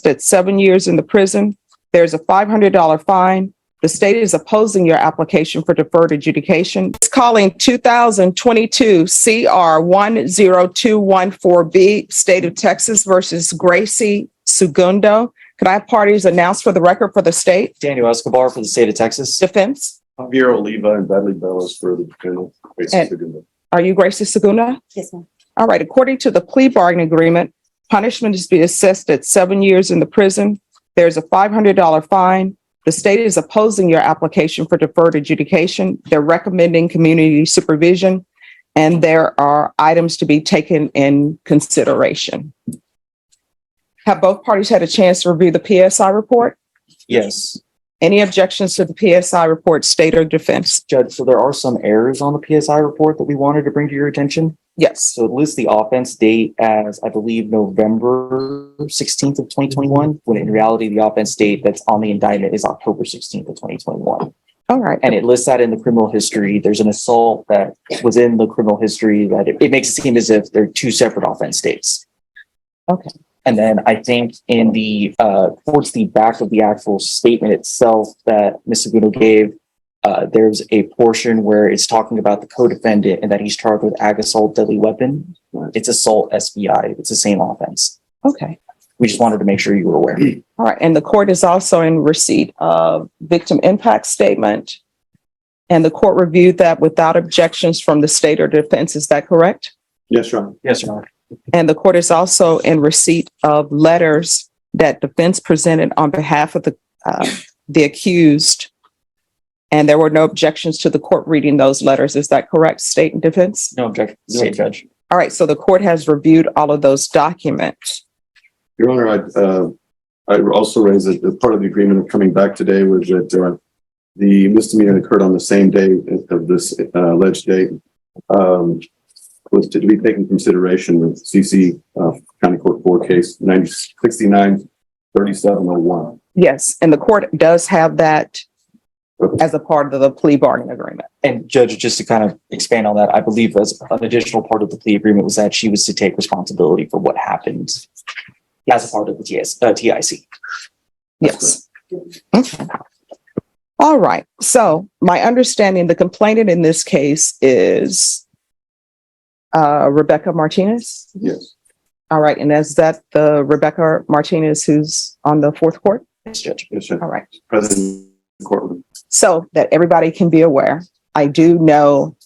at 7 years in the prison. There's a $500 fine. The state is opposing your application for deferred adjudication. It's calling 2022 CR 10214B, State of Texas versus Gracie Segundo. Could I have parties announced for the record for the state? Daniel Escobar for the state of Texas. Defense? Javier Oliva and Bradley Bellis for the defendant. Are you Gracie Segundo? Yes, ma'am. All right. According to the plea bargaining agreement, punishment is to be assessed at 7 years in the prison. There's a $500 fine. The state is opposing your application for deferred adjudication. They're recommending community supervision, and there are items to be taken in consideration. Have both parties had a chance to review the PSI report? Yes, Any objections to the PSI report, state or defense? Judge. So there are some errors on the PSI report that we wanted to bring to your attention. Yes. So it lists the offense date as, I believe, November 16th of 2021, when in reality, the offense date that's on the indictment is October 16th of 2021. All right. And it lists that in the criminal history. There's an assault that was in the criminal history that it makes it seem as if they're two separate offense dates. Okay. And then I think in the, towards the back of the actual statement itself that Ms. Segundo gave, there's a portion where it's talking about the co-defendant and that he's charged with ag assault deadly weapon. It's assault SBI. It's the same offense. Okay. We just wanted to make sure you were aware. All right. And the court is also in receipt of victim impact statement. And the court reviewed that without objections from the state or defense. Is that correct? Yes, Your Honor. Yes, Your Honor. And the court is also in receipt of letters that defense presented on behalf of the accused. And there were no objections to the court reading those letters. Is that correct, state and defense? No objection, state judge. All right. So the court has reviewed all of those documents. Your Honor, I also raised that part of the agreement of coming back today was that the misdemeanor occurred on the same day of this alleged date. Was to be taken into consideration with CC County Court 4 case 69-3701. Yes. And the court does have that as a part of the plea bargaining agreement. And Judge, just to kind of expand on that, I believe as an additional part of the plea agreement was that she was to take responsibility for what happened as a part of the TIC. Yes. Okay. All right. So my understanding, the complainant in this case is Rebecca Martinez. Yes. All right. And is that the Rebecca Martinez who's on the fourth court? Yes, Judge. Yes, sir. All right. President of the courtroom. So that everybody can be aware, I do know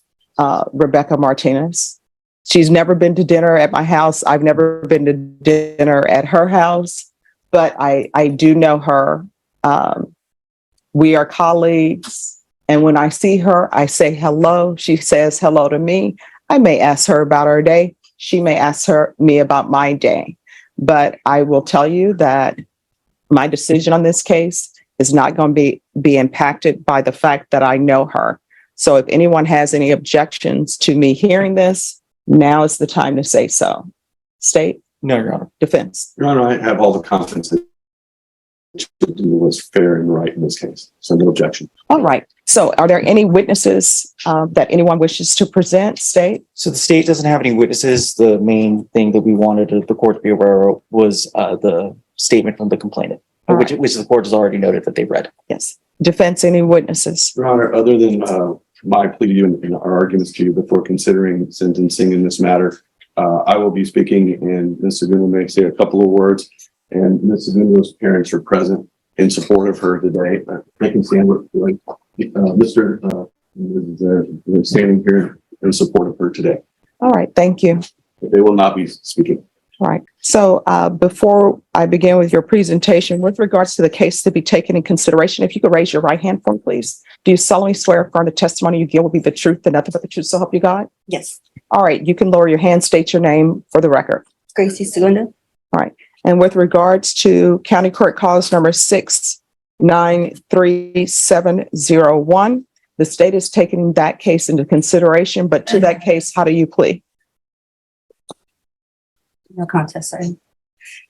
Rebecca Martinez. She's never been to dinner at my house. I've never been to dinner at her house, but I do know her. We are colleagues. And when I see her, I say hello. She says hello to me. I may ask her about her day. She may ask me about my day. But I will tell you that my decision on this case is not going to be impacted by the fact that I know her. So if anyone has any objections to me hearing this, now is the time to say so. State? No, Your Honor. Defense? Your Honor, I have all the confidence that it was fair and right in this case. So no objection. All right. So are there any witnesses that anyone wishes to present, state? So the state doesn't have any witnesses. The main thing that we wanted the court to be aware of was the statement from the complainant, which the court has already noted that they read. Yes. Defense, any witnesses? Your Honor, other than my plea to you and our arguments to you before considering sentencing in this matter, I will be speaking and Ms. Segundo may say a couple of words, and Ms. Segundo's parents are present in support of her today. They can stand with Mr. is standing here in support of her today. All right. Thank you. They will not be speaking. All right. So before I begin with your presentation, with regards to the case to be taken in consideration, if you could raise your right hand for me, please. Do you solemnly swear or affirm the testimony you give will be the truth and nothing but the truth, so help you God? Yes. All right. You can lower your hand, state your name for the record. Gracie Segundo. All right. And with regards to County Court Cause number 693-701, the state is taking that case into consideration, but to that case, how do you plead? No contest, sorry.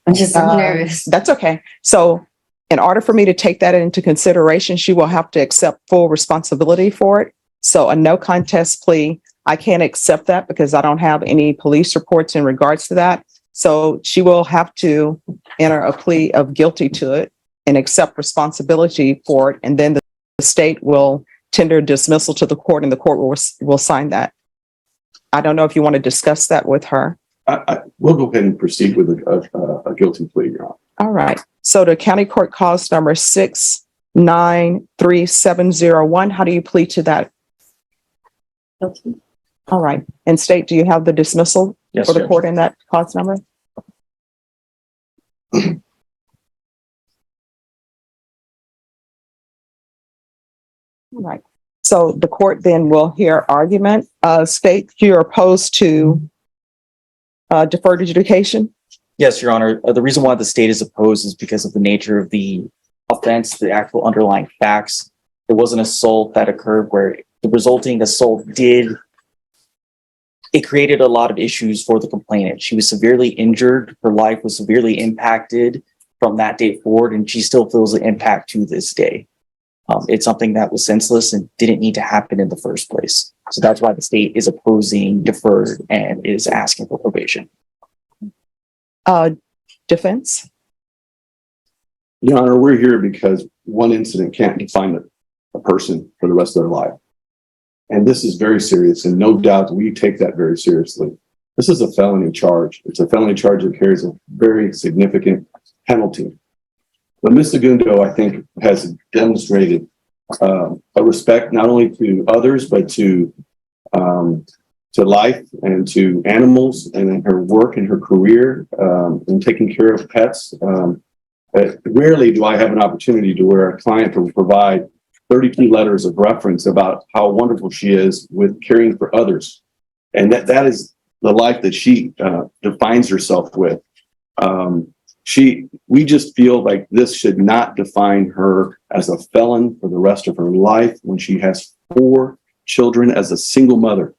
I'm just so nervous. That's okay. So in order for me to take that into consideration, she will have to accept full responsibility for it. So a no contest plea, I can't accept that because I don't have any police reports in regards to that. So she will have to enter a plea of guilty to it and accept responsibility for it. And then the state will tender dismissal to the court and the court will sign that. I don't know if you want to discuss that with her. We'll go ahead and proceed with a guilty plea, Your Honor. All right. So the county court cause number 693701, how do you plead to that? All right. And state, do you have the dismissal Yes, for the Judge. court in that cause number? All right. So the court then will hear argument. State, you're opposed to deferred adjudication? Yes, Your Honor. The reason why the state is opposed is because of the nature of the offense, the actual underlying facts. There was an assault that occurred where the resulting assault it created a lot of issues for the complainant. She was severely injured. Her life was severely impacted from that date forward, and she still feels the impact to this day. It's something that was senseless and didn't need to happen in the first place. So that's why the state is opposing deferred and is asking for probation. Defense? Your Honor, we're here because one incident can't define a person for the rest of their life. And this is very serious, and no doubt we take that very seriously. This is a felony charge. It's a felony charge that carries a very significant penalty. But Ms. Segundo, I think, has demonstrated a respect not only to others, but to life and to animals, and in her work and her career in taking care of pets. Rarely do I have an opportunity to where a client will provide 32 letters of reference about how wonderful she is with caring for others. And that is the life that she defines herself with. We just feel like this should not define her as a felon for the rest of her life when she has 4 children as a single mother.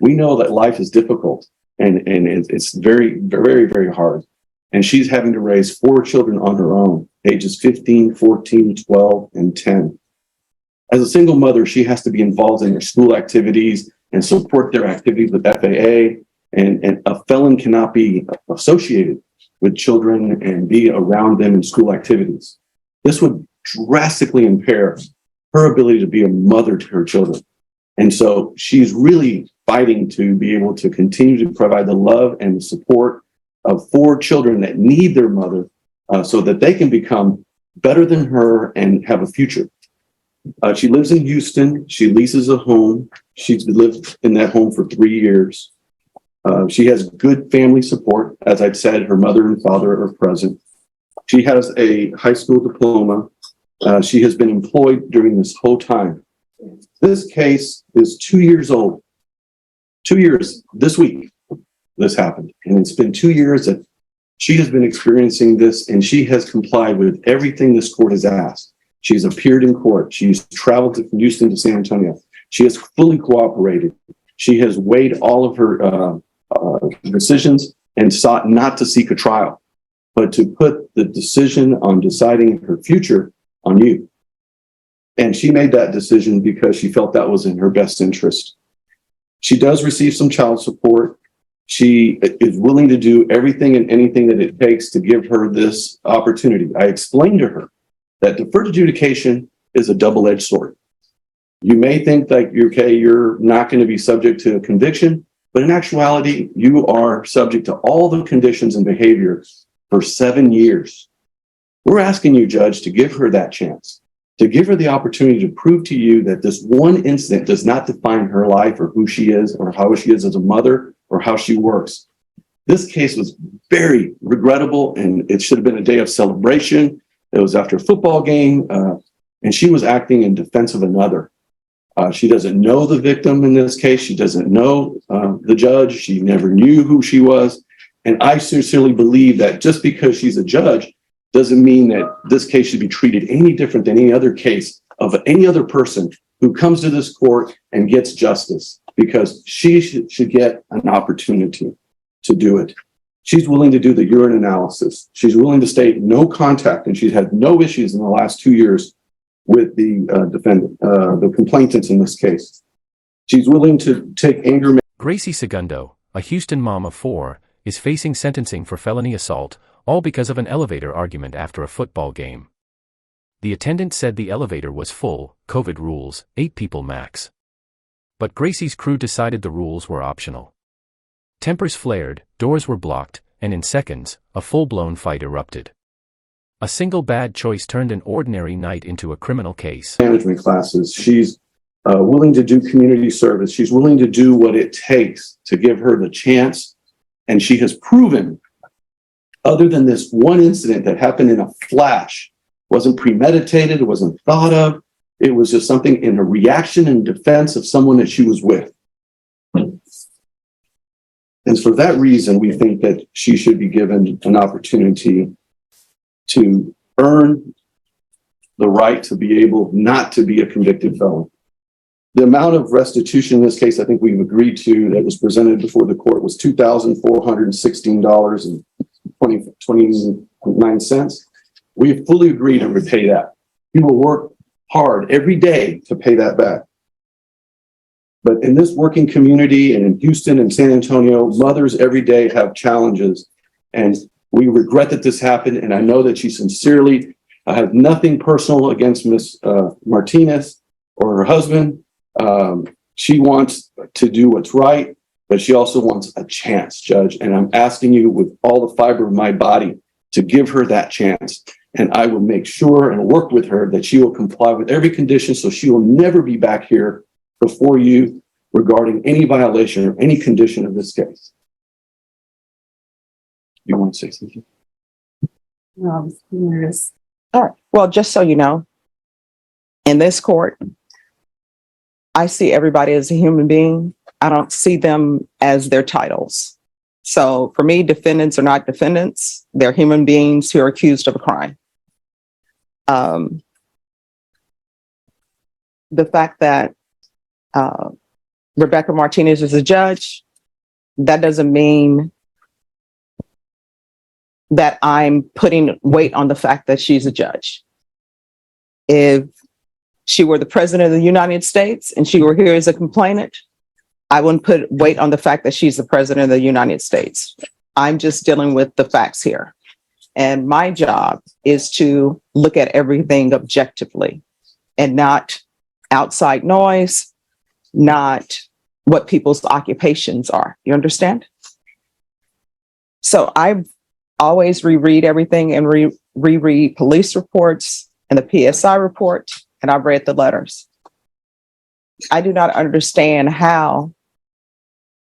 We know that life is difficult and it's very, very, very hard. And she's having to raise 4 children on her own, ages 15, 14, 12, and 10. As a single mother, she has to be involved in their school activities and support their activities with FAA. And a felon cannot be associated with children and be around them in school activities. This would drastically impair her ability to be a mother to her children. And so she's really fighting to be able to continue to provide the love and the support of 4 children that need their mother so that they can become better than her and have a future. She lives in Houston. She leases a home. She's lived in that home for 3 years. She has good family support. As I've said, her mother and father are present. She has a high school diploma. She has been employed during this whole time. This case is 2 years old. 2 years this week, this happened. And it's been 2 years that she has been experiencing this, and she has complied with everything this court has asked. She's appeared in court. She's traveled from Houston to San Antonio. She has fully cooperated. She has weighed all of her decisions and sought not to seek a trial, but to put the decision on deciding her future on you. And she made that decision because she felt that was in her best interest. She does receive some child support. She is willing to do everything and anything that it takes to give her this opportunity. I explained to her that deferred adjudication is a double-edged sword. You may think that you're not going to be subject to a conviction, but in actuality, you are subject to all the conditions and behavior for 7 years. We're asking you, Judge, to give her that chance, to give her the opportunity to prove to you that this one incident does not define her life or who she is or how she is as a mother or how she works. This case was very regrettable, and it should have been a day of celebration. It was after a football game, and she was acting in defense of another. She doesn't know the victim in this case. She doesn't know the judge. She never knew who she was. And I sincerely believe that just because she's a judge doesn't mean that this case should be treated any different than any other case of any other person who comes to this court and gets justice, because she should get an opportunity to do it. She's willing to do the urine analysis. She's willing to state no contact, and she's had no issues in the last 2 years with the defendant, the complainants in this case. She's willing to take anger. Gracie Segundo, a Houston mom of 4, is facing sentencing for felony assault, all because of an elevator argument after a football game. The attendant said the elevator was full, COVID rules, 8 people max. But Gracie's crew decided the rules were optional. Tempers flared, doors were blocked, and in seconds, a full-blown fight erupted. A single bad choice turned an ordinary night into a criminal case. Management classes. She's willing to do community service. She's willing to do what it takes to give her the chance. And she has proven, other than this one incident that happened in a flash, wasn't premeditated, it wasn't thought of. It was just something in a reaction and defense of someone that she was with. And for that reason, we think that she should be given an opportunity to earn the right to be able not to be a convicted felon. The amount of restitution in this case, I think we've agreed to, that was presented before the court was $2,416.29. We fully agreed to repay that. We will work hard every day to pay that back. But in this working community and in Houston and San Antonio, mothers every day have challenges. And we regret that this happened. And I know that she sincerely has nothing personal against Ms. Martinez or her husband. She wants to do what's right, but she also wants a chance, Judge. And I'm asking you with all the fiber of my body to give her that chance. And I will make sure and work with her that she will comply with every condition so she will never be back here before you regarding any violation or any condition of this case. You want to say something? No, I'm nervous. All right. Well, just so you know, in this court, I see everybody as a human being. I don't see them as their titles. So for me, defendants are not defendants. They're human beings who are accused of a crime. The fact that Rebecca Martinez is a judge, that doesn't mean that I'm putting weight on the fact that she's a judge. If she were the president of the United States and she were here as a complainant, I wouldn't put weight on the fact that she's the president of the United States. I'm just dealing with the facts here. And my job is to look at everything objectively and not outside noise, not what people's occupations are. You understand? So I've always reread everything and reread police reports and the PSI report, and I've read the letters. I do not understand how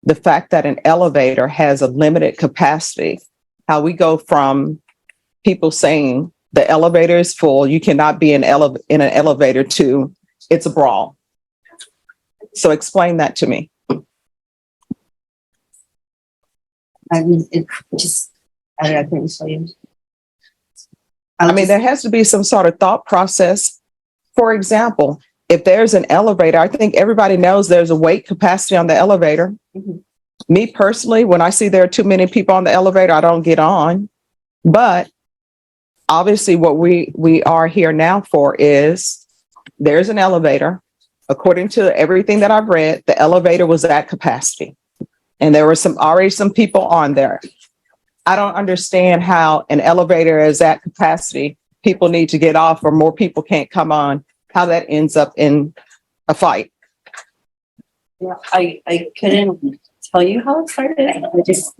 the fact that an elevator has a limited capacity, how we go from people saying the elevator is full, you cannot be in an elevator, to it's a brawl. So explain that to me. I mean, it just, I couldn't tell you. I mean, there has to be some sort of thought process. For example, if there's an elevator, I think everybody knows there's a weight capacity on the elevator. Mhm. Me personally, when I see there are too many people on the elevator, I don't get on. But obviously what we are here now for is there's an elevator. According to everything that I've read, the elevator was at capacity. And there were already some people on there. I don't understand how an elevator is at capacity, people need to get off or more people can't come on, how that ends up in a fight. Yeah, I couldn't tell you how it started. I just,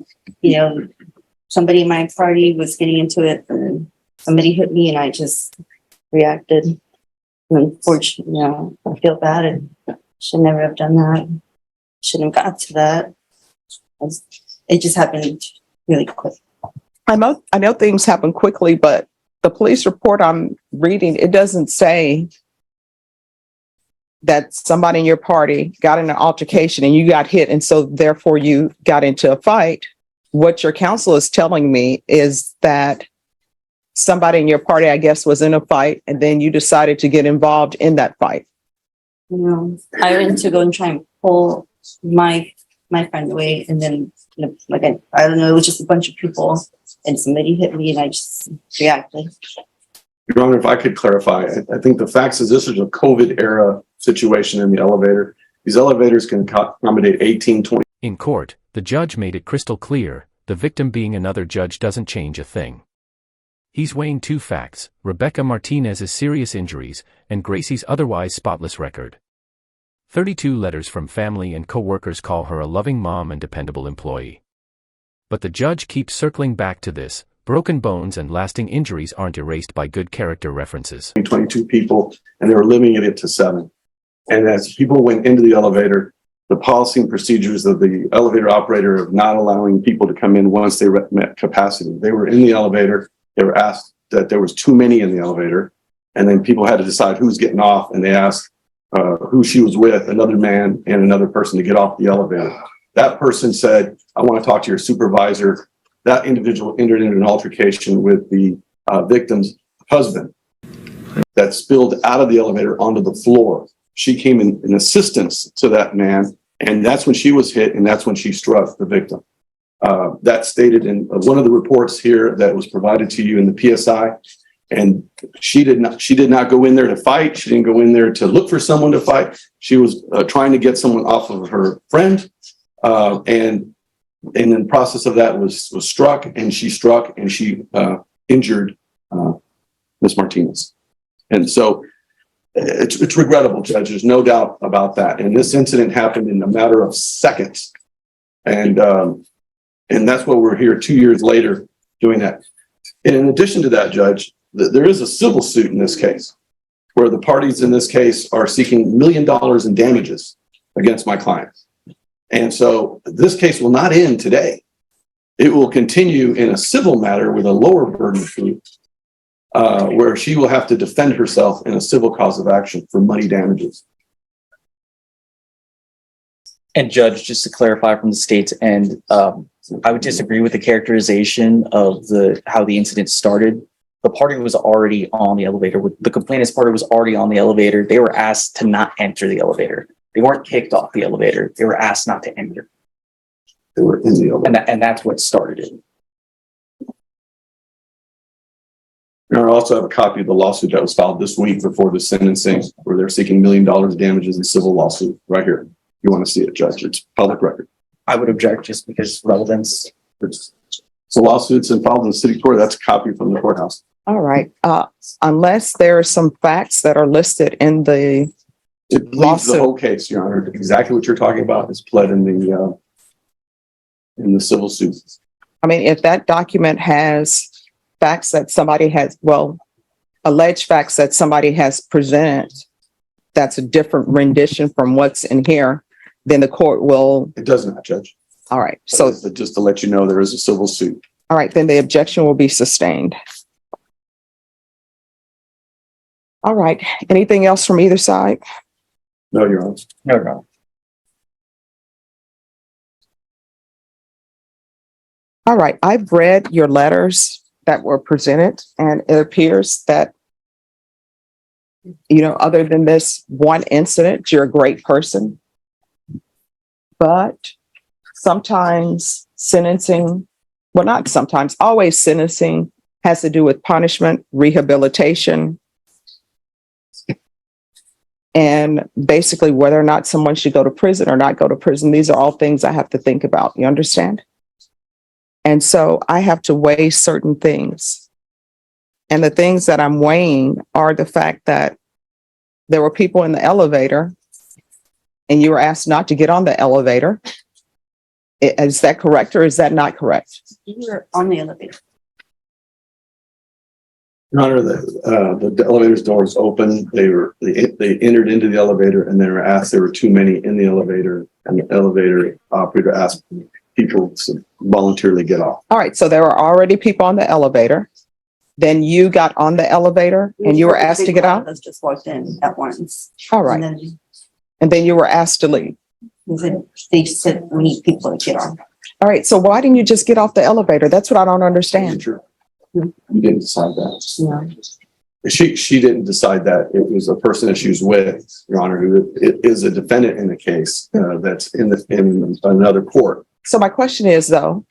somebody in my party was getting into it and somebody hit me and I just reacted. And unfortunately, I feel bad and should never have done that. Shouldn't have got to that. It just happened really quick. I know things happen quickly, but the police report I'm reading, it doesn't say that somebody in your party got in an altercation and you got hit and so therefore you got into a fight. What your counsel is telling me is that somebody in your party, I guess, was in a fight and then you decided to get involved in that fight. I went to go and try and pull my friend away and then I don't know, it was just a bunch of people and somebody hit me and I just reacted. Your Honor, if I could clarify, I think the facts is this is a COVID era situation in the elevator. These elevators can accommodate 18, 20. In court, the judge made it crystal clear the victim being another judge doesn't change a thing. He's weighing two facts: Rebecca Martinez's serious injuries and Gracie's otherwise spotless record. 32 letters from family and co-workers call her a loving mom and dependable employee. But the judge keeps circling back to this: broken bones and lasting injuries aren't erased by good character references. 22 people, and they were limiting it to 7. And as people went into the elevator, the policy and procedures of the elevator operator of not allowing people to come in once they met capacity. They were in the elevator. They were asked that there was too many in the elevator, and then people had to decide who's getting off, and they asked who she was with, another man and another person, to get off the elevator. That person said, "I want to talk to your supervisor." That individual entered into an altercation with the victim's husband that spilled out of the elevator onto the floor. She came in assistance to that man, and that's when she was hit, and that's when she struck the victim. That's stated in one of the reports here that was provided to you in the PSI. And she did not go in there to fight. She didn't go in there to look for someone to fight. She was trying to get someone off of her friend. And in the process of that was struck, and she injured Ms. Martinez. And so it's regrettable, Judge. There's no doubt about that. And this incident happened in a matter of seconds. And that's why we're here 2 years later doing that. And in addition to that, Judge, there is a civil suit in this case where the parties in this case are seeking $1 million in damages against my client. And so this case will not end today. It will continue in a civil matter with a lower burden of proof, where she will have to defend herself in a civil cause of action for money damages. And Judge, just to clarify from the state's end, I would disagree with the characterization of how the incident started. The party was already on the elevator. The complainant's party was already on the elevator. They were asked to not enter the elevator. They weren't kicked off the elevator. They were asked not to enter. They were in the elevator. And that's what started it. And I also have a copy of the lawsuit that was filed this week before the sentencing, where they're seeking $1 million damages in civil lawsuit right here. You want to see it, Judge? It's public record. I would object just because relevance. It's a lawsuit and filed in the city court. That's a copy from the courthouse. All right. Unless there are some facts that are listed in the It pleads the lawsuit. whole case, Your Honor. Exactly what you're talking about is pled in the civil suit. I mean, if that document has facts that somebody has, alleged facts that somebody has presented, that's a different rendition from what's in here, then the court will. It does not, Judge. All right. So, Just to let you know, there is a civil suit. all right, then the objection will be sustained. All right. Anything else from either side? No, Your Honor. No. All right. I've read your letters that were presented, and it appears that, other than this one incident, you're a great person. But sometimes sentencing, not sometimes, always sentencing has to do with punishment, rehabilitation, and basically whether or not someone should go to prison or not go to prison. These are all things I have to think about. You understand? And so I have to weigh certain things. And the things that I'm weighing are the fact that there were people in the elevator and you were asked not to get on the elevator. Is that correct or is that not correct? You were on the elevator. Your Honor, the elevator's doors open. They entered into the elevator and they were asked, there were too many in the elevator, and the elevator operator asked people to voluntarily get off. All right. So there were already people on the elevator. Then you got on the elevator and you were asked to get out? Us just walked in at once. All right. And then you were asked to leave. They said we need people to get on. All right. So why didn't you just get off the elevator? That's what I don't understand. True. You didn't decide that. Yeah. She didn't decide that. It was a person that she was with, Your Honor, who is a defendant in the case that's in another court. So my question is, though,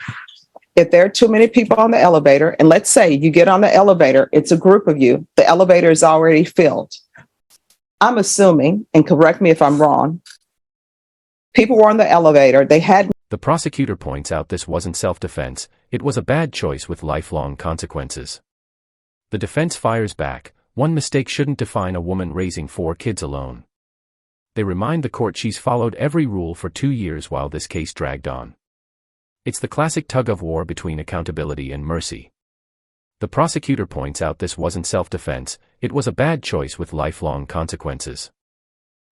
if there are too many people on the elevator, and let's say you get on the elevator, it's a group of you, the elevator is already filled. I'm assuming, and correct me if I'm wrong, people were on the elevator, they had The prosecutor points out this wasn't self-defense, it was a bad choice with lifelong consequences. The defense fires back, one mistake shouldn't define a woman raising 4 kids alone. They remind the court she's followed every rule for 2 years while this case dragged on. It's the classic tug-of-war between accountability and mercy. The prosecutor points out this wasn't self-defense, it was a bad choice with lifelong consequences.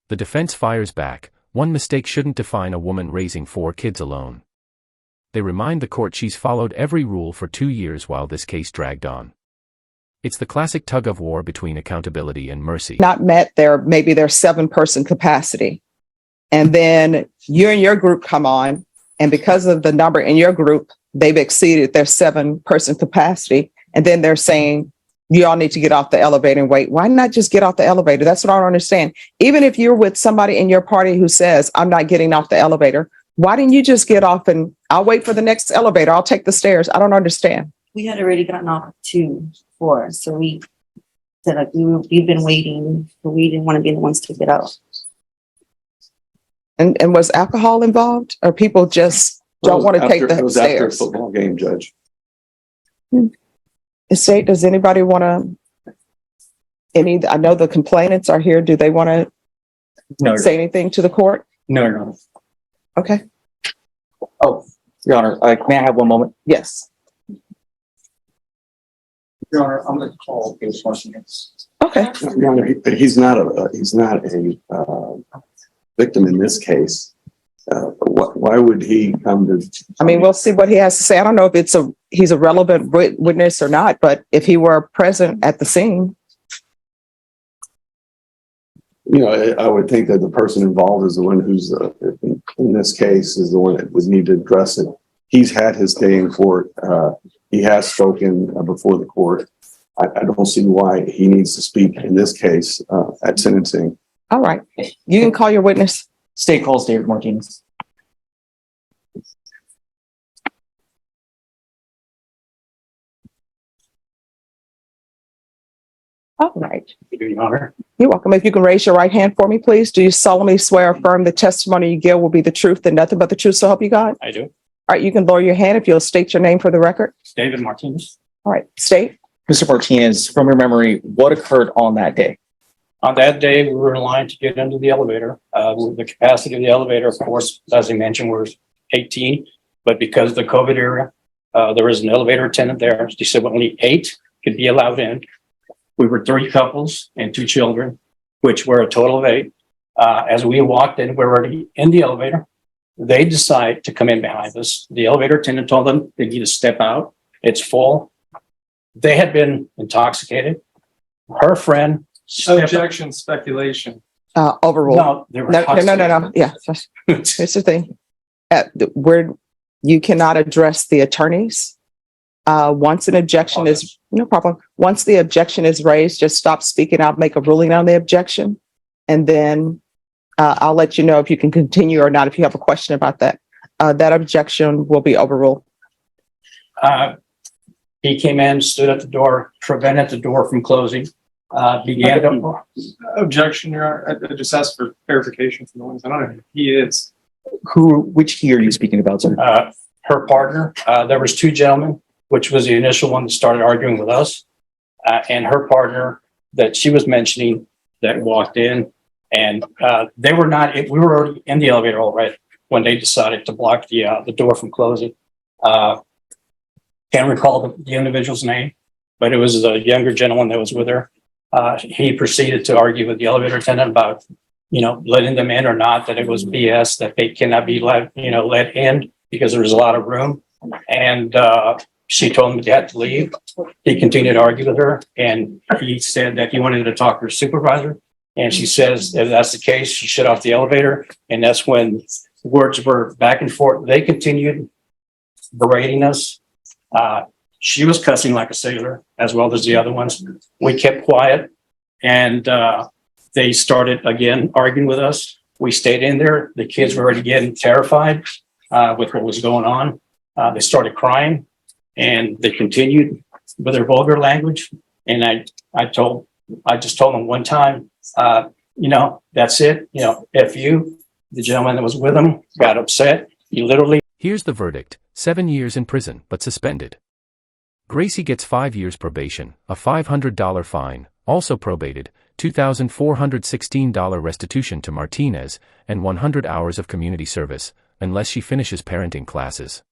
The defense fires back, one mistake shouldn't define a woman raising 4 kids alone. They remind the court she's followed every rule for 2 years while this case dragged on. It's the classic tug-of-war between accountability and mercy. Not met maybe their 7-person capacity. And then you and your group come on, and because of the number in your group, they've exceeded their 7-person capacity. And then they're saying, you all need to get off the elevator and wait. Why not just get off the elevator? That's what I don't understand. Even if you're with somebody in your party who says, I'm not getting off the elevator, why didn't you just get off and I'll wait for the next elevator? I'll take the stairs. I don't understand. We had already gotten off 2 floors, so we said like we've been waiting, but we didn't want to be the ones to get out. And was alcohol involved, or people just don't want to take the It was after a stairs? football game, Judge. Estate, does anybody want to? I know the complainants are here. Do they want to No, say anything to the court? no, no. Okay. Oh, Your Honor, may I have one moment? Yes. Your Honor, I'm going to call case Washington's. Okay. Your Honor, he's not a victim in this case. Why would he come to? I mean, we'll see what he has to say. I don't know if he's a relevant witness or not, but if he were present at the scene. You know, I would think that the person involved is the one who's, in this case, is the one that would need to address it. He's had his day in court. He has spoken before the court. I don't see why he needs to speak in this case at sentencing. All right. You can call your witness. State calls David Martinez. All right. Your Honor. You're welcome. If you can raise your right hand for me, please. Do you solemnly swear or affirm the testimony you give will be the truth and nothing but the truth, so help you God? I do. All right. You can lower your hand if you'll state your name for the record. David Martinez. All right. State. Mr. Martinez, from your memory, what occurred on that day? On that day, we were in line to get into the elevator. The capacity of the elevator, of course, as I mentioned, was 18. But because of the COVID era, there was an elevator attendant there. She said only 8 could be allowed in. We were 3 couples and 2 children, which were a total of 8. As we walked in, we were already in the elevator. They decided to come in behind us. The elevator attendant told them they need to step out. It's full. They had been intoxicated. Her friend. Objection, speculation. Overruled. No, they were No. Yeah. Here's the thing. You cannot address the attorneys. Once an objection is, no problem. Once the objection is raised, just stop speaking. I'll make a ruling on the objection. And then I'll let you know if you can continue or not, if you have a question about that. That objection will be overruled. He came in, stood at the door, prevented the door from closing, began to... Objection, Your Honor. I just asked for clarification from the ones. I don't know who he is. Which he are you speaking about, sir? Her partner, there was 2 gentlemen, which was the initial one that started arguing with us, and her partner that she was mentioning that walked in, and they were not, we were already in the elevator already when they decided to block the door from closing. Can't recall the individual's name, but it was a younger gentleman that was with her. He proceeded to argue with the elevator attendant about, letting them in or not, that it was BS, that they cannot be let in because there was a lot of room. And she told him he had to leave. He continued to argue with her, and he said that he wanted to talk to her supervisor. And she says, if that's the case, she shut off the elevator. And that's when words were back and forth. They continued berating us. She was cussing like a sailor, as well as the other ones. We kept quiet, and they started again arguing with us. We stayed in there. The kids were already getting terrified with what was going on. They started crying, and they continued with their vulgar language. And I just told them one time, that's it. F you. The gentleman that was with them got upset. He literally Here's the verdict: 7 years in prison, but suspended. Gracie gets 5 years probation, a $500 fine, also probated, $2,416 restitution to Martinez, and 100 hours of community service, unless she finishes parenting classes.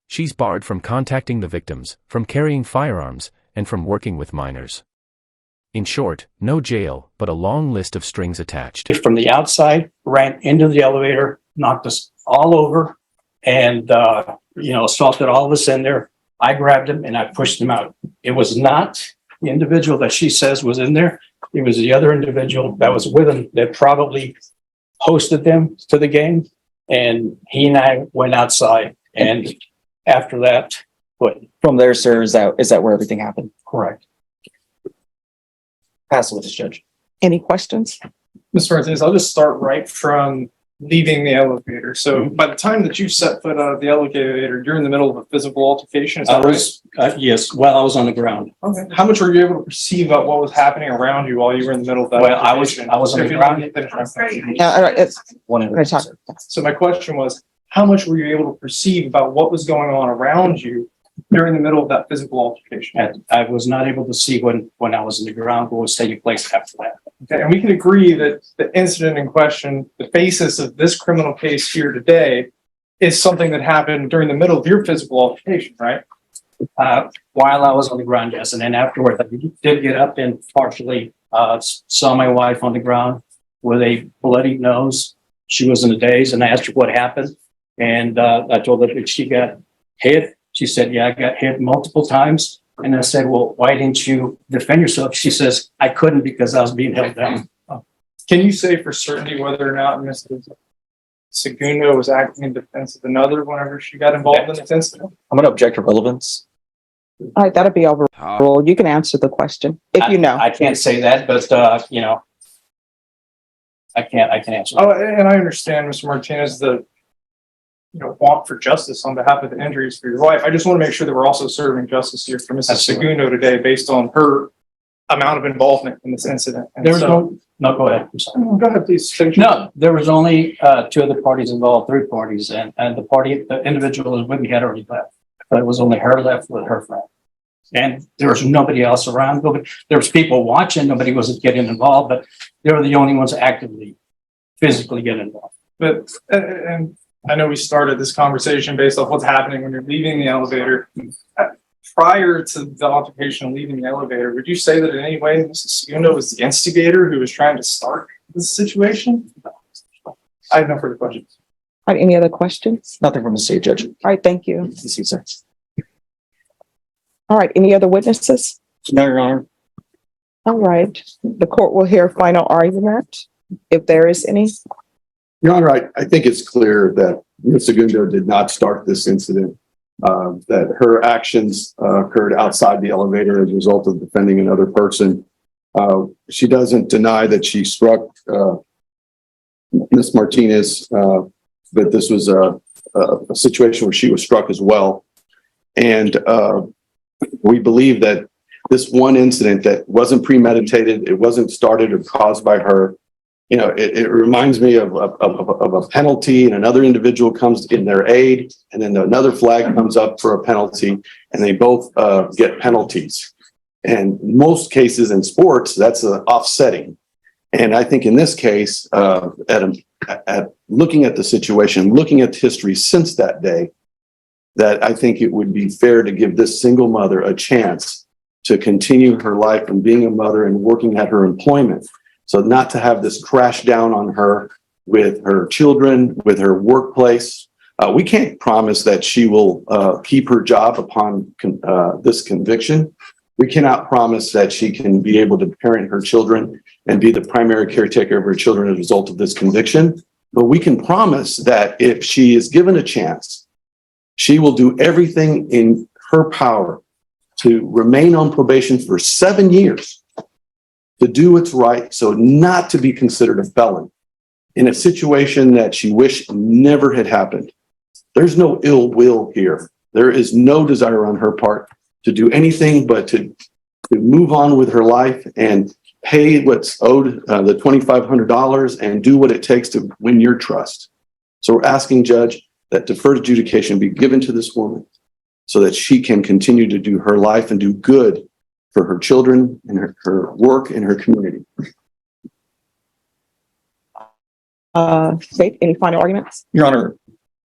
She's barred from contacting the victims, from carrying firearms, and from working with minors. In short, no jail, but a long list of strings attached. From the outside, ran into the elevator, knocked us all over, and, assaulted all of us in there. I grabbed him and I pushed him out. It was not the individual that she says was in there. It was the other individual that was with him that probably hosted them to the game. And he and I went outside. And after that, what? From there, sir, is that where everything happened? Correct. Pass it with this judge. Any questions? Mr. Martinez, I'll just start right from leaving the elevator. So by the time that you set foot out of the elevator, you're in the middle of a physical altercation. Is that right? Yes, while I was on the ground. Okay. How much were you able to perceive about what was happening around you while you were in the middle of that? Well, I was on the ground. All right, One we're talk- So my question was, how much were you able to perceive about what was going on around you during the middle of that physical altercation? And I was not able to see when I was in the ground what was taking place after that. Okay, and we can agree that the incident in question, the basis of this criminal case here today, is something that happened during the middle of your physical altercation, right? While I was on the ground, yes. And then afterwards, I did get up and partially saw my wife on the ground with a bloody nose. She was in a daze, and I asked her what happened. And I told her that she got hit. She said, yeah, I got hit multiple times. And I said, well, why didn't you defend yourself? She says, I couldn't because I was being held down. Can you say for certainty whether or not Mrs. Segundo was acting in defense of another whenever she got involved in this incident? I'm going to object to relevance. All right, that'll be overruled. You can answer the question if you know. I can't say that, but I can't answer that. Oh, and I understand, Mr. Martinez, the want for justice on behalf of the injuries for your wife. I just want to make sure that we're also serving justice here for Mrs. Absolutely. Segundo today based on her amount of involvement in this incident. And There was so- no, go ahead. I'm sorry. Go ahead, please. Finish. No, there was only two other parties involved, three parties, and the individual who was with me had already left. But it was only her left with her friend. And there was nobody else around. There was people watching, nobody was getting involved, but they were the only ones actively, physically getting involved. But, and I know we started this conversation based off what's happening when you're leaving the elevator. Prior to the altercation and leaving the elevator, would you say that in any way Mrs. Segundo was the instigator who was trying to start this situation? I have no further questions. All right, any other questions? Nothing from the state judge. All right, thank you. Yes, sir. All right, any other witnesses? No, Your Honor. All right, the court will hear final argument if there is any. Your Honor, I think it's clear that Ms. Segundo did not start this incident, that her actions occurred outside the elevator as a result of defending another person. She doesn't deny that she struck Ms. Martinez, but this was a situation where she was struck as well. And we believe that this one incident that wasn't premeditated, it wasn't started or caused by her. It reminds me of a penalty, and another individual comes in their aid, and then another flag comes up for a penalty, and they both get penalties. And most cases in sports, that's offsetting. And I think in this case, at looking at the situation, looking at history since that day, that I think it would be fair to give this single mother a chance to continue her life and being a mother and working at her employment. So not to have this crash down on her with her children, with her workplace. We can't promise that she will keep her job upon this conviction. We cannot promise that she can be able to parent her children and be the primary caretaker of her children as a result of this conviction. But we can promise that if she is given a chance, she will do everything in her power to remain on probation for 7 years, to do what's right, so not to be considered a felon in a situation that she wished never had happened. There's no ill will here. There is no desire on her part to do anything but to move on with her life and pay what's owed, the $2,500, and do what it takes to win your trust. So we're asking, Judge, that deferred adjudication be given to this woman so that she can continue to do her life and do good for her children and her work and her community. State, any final arguments? Your Honor,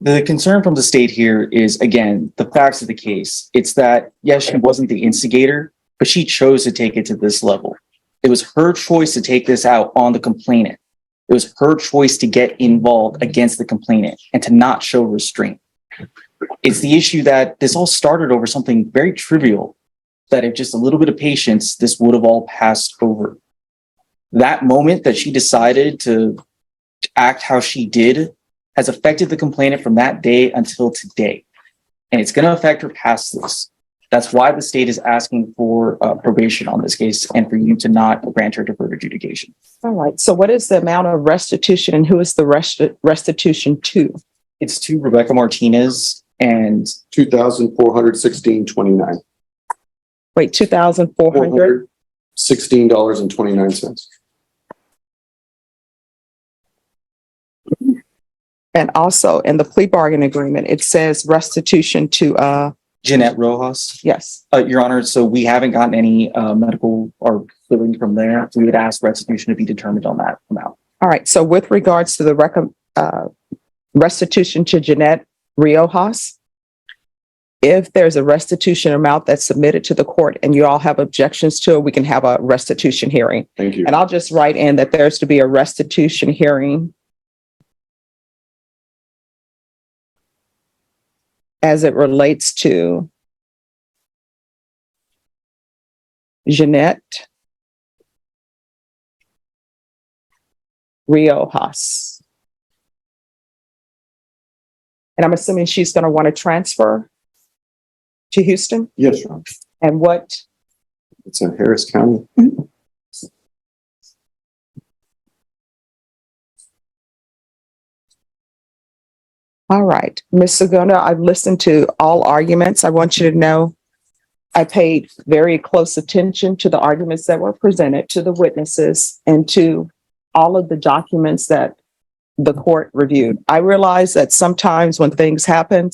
the concern from the state here is, again, the facts of the case. It's that, yes, she wasn't the instigator, but she chose to take it to this level. It was her choice to take this out on the complainant. It was her choice to get involved against the complainant and to not show restraint. It's the issue that this all started over something very trivial, that if just a little bit of patience, this would have all passed over. That moment that she decided to act how she did has affected the complainant from that day until today. And it's going to affect her past this. That's why the state is asking for probation on this case and for you to not grant her deferred adjudication. All right. So what is the amount of restitution and who is the restitution to? It's to Rebecca Martinez and $2,416.29. Wait, 2,400? $16.29. And also in the plea bargain agreement, it says restitution to, Jeanette Rojas. yes. Your Honor, so we haven't gotten any medical or billing from there. We would ask restitution to be determined on that amount. All right. So with regards to the restitution to Jeanette Riojas, if there's a restitution amount that's submitted to the court and you all have objections to it, we can have a restitution hearing. Thank you. And I'll just write in that there's to be a restitution hearing as it relates to Jeanette Riojas. And I'm assuming she's going to want to transfer to Houston? Yes, Your Honor. And what? It's in Harris County. All right, Ms. Segunda, I've listened to all arguments. I want you to know I paid very close attention to the arguments that were presented, to the witnesses, and to all of the documents that the court reviewed. I realize that sometimes when things happen,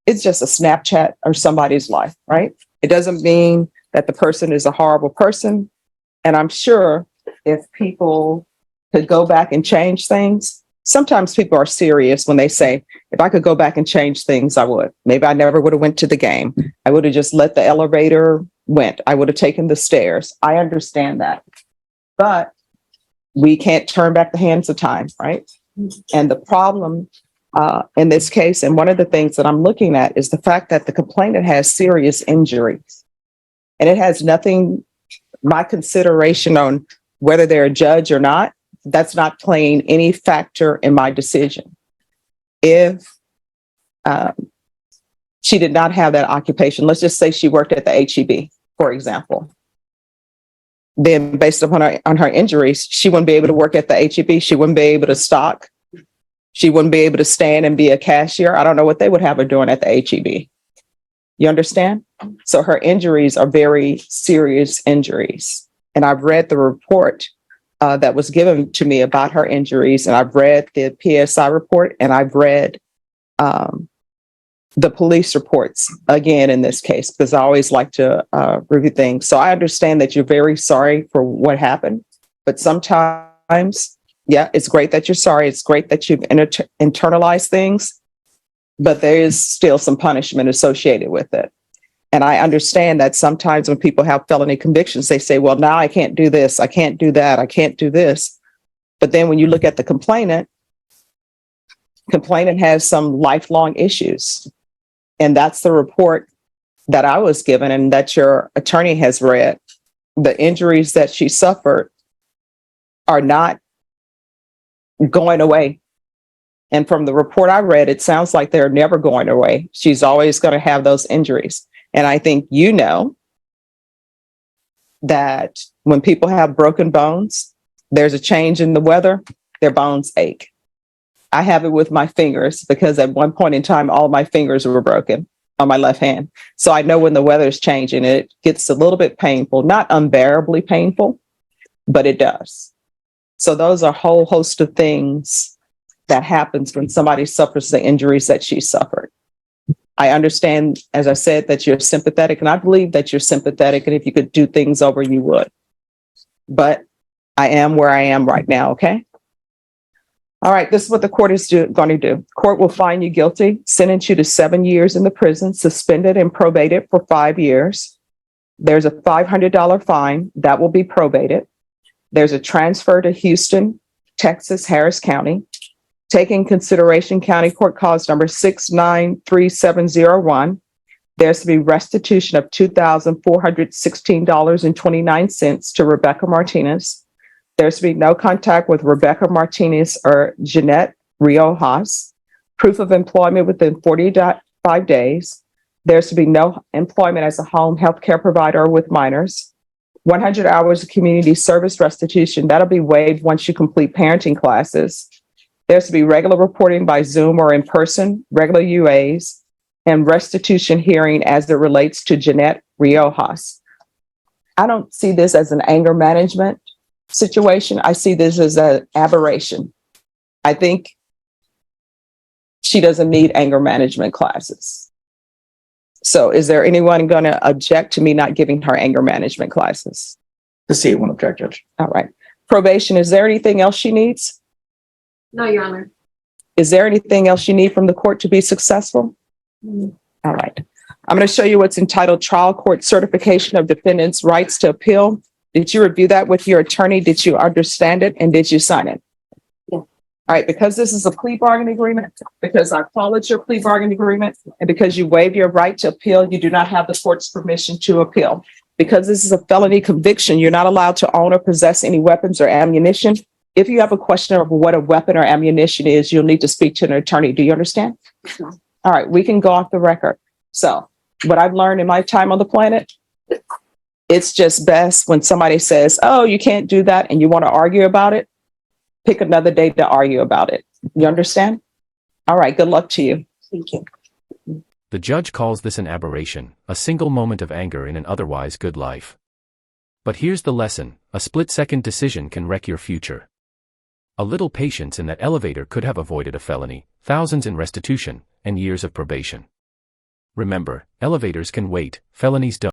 it's just a Snapchat or somebody's life, right? It doesn't mean that the person is a horrible person. And I'm sure if people could go back and change things, sometimes people are serious when they say, if I could go back and change things, I would. Maybe I never would have went to the game. I would have just let the elevator went. I would have taken the stairs. I understand that. But we can't turn back the hands of time, right? And the problem in this case, and one of the things that I'm looking at is the fact that the complainant has serious injuries. And it has nothing, my consideration on whether they're a judge or not, that's not playing any factor in my decision. If she did not have that occupation, let's just say she worked at the HEB, for example, then based upon her injuries, she wouldn't be able to work at the HEB. She wouldn't be able to stock. She wouldn't be able to stand and be a cashier. I don't know what they would have her doing at the HEB. You understand? So her injuries are very serious injuries. And I've read the report that was given to me about her injuries. And I've read the PSI report, and I've read the police reports again in this case, because I always like to review things. So I understand that you're very sorry for what happened, but sometimes, yeah, it's great that you're sorry. It's great that you've internalized things, but there is still some punishment associated with it. And I understand that sometimes when people have felony convictions, they say, well, now I can't do this. I can't do that. I can't do this. But then when you look at the complainant has some lifelong issues. And that's the report that I was given and that your attorney has read. The injuries that she suffered are not going away. And from the report I read, it sounds like they're never going away. She's always going to have those injuries. And I think you know that when people have broken bones, there's a change in the weather, their bones ache. I have it with my fingers because at one point in time, all my fingers were broken on my left hand. So I know when the weather is changing, it gets a little bit painful, not unbearably painful, but it does. So those are a whole host of things that happens when somebody suffers the injuries that she suffered. I understand, as I said, that you're sympathetic, and I believe that you're sympathetic, and if you could do things over, you would. But I am where I am right now, okay? All right, this is what the court is going to do. Court will find you guilty, sentence you to 7 years in the prison, suspended and probated for 5 years. There's a $500 fine that will be probated. There's a transfer to Houston, Texas, Harris County. Taking consideration County Court Cause number 693701, there's to be restitution of $2,416.29 to Rebecca Martinez. There's to be no contact with Rebecca Martinez or Jeanette Riojas. Proof of employment within 45 days. There's to be no employment as a home health care provider with minors. 100 hours of community service restitution. That'll be waived once you complete parenting classes. There's to be regular reporting by Zoom or in person, regular UAs, and restitution hearing as it relates to Jeanette Riojas. I don't see this as an anger management situation. I see this as an aberration. I think she doesn't need anger management classes. So is there anyone going to object to me not giving her anger management classes? The state won't object, Judge. All right. Probation, is there anything else she needs? No, Your Honor. Is there anything else you need from the court to be successful? All right. I'm going to show you what's entitled Trial Court Certification of Defendant's Rights to Appeal. Did you review that with your attorney? Did you understand it? And did you sign it? Yeah. All right. Because this is a plea bargaining agreement, because I followed your plea bargaining agreement, and because you waive your right to appeal, you do not have the court's permission to appeal. Because this is a felony conviction, you're not allowed to own or possess any weapons or ammunition. If you have a question of what a weapon or ammunition is, you'll need to speak to an attorney. Do you understand? Sure. All right, we can go off the record. So what I've learned in my time on the planet, it's just best when somebody says, oh, you can't do that, and you want to argue about it, pick another day to argue about it. You understand? All right, good luck to you. Thank you. The judge calls this an aberration, a single moment of anger in an otherwise good life. But here's the lesson: a split-second decision can wreck your future. A little patience in that elevator could have avoided a felony, thousands in restitution, and years of probation. Remember, elevators can wait, felonies don't.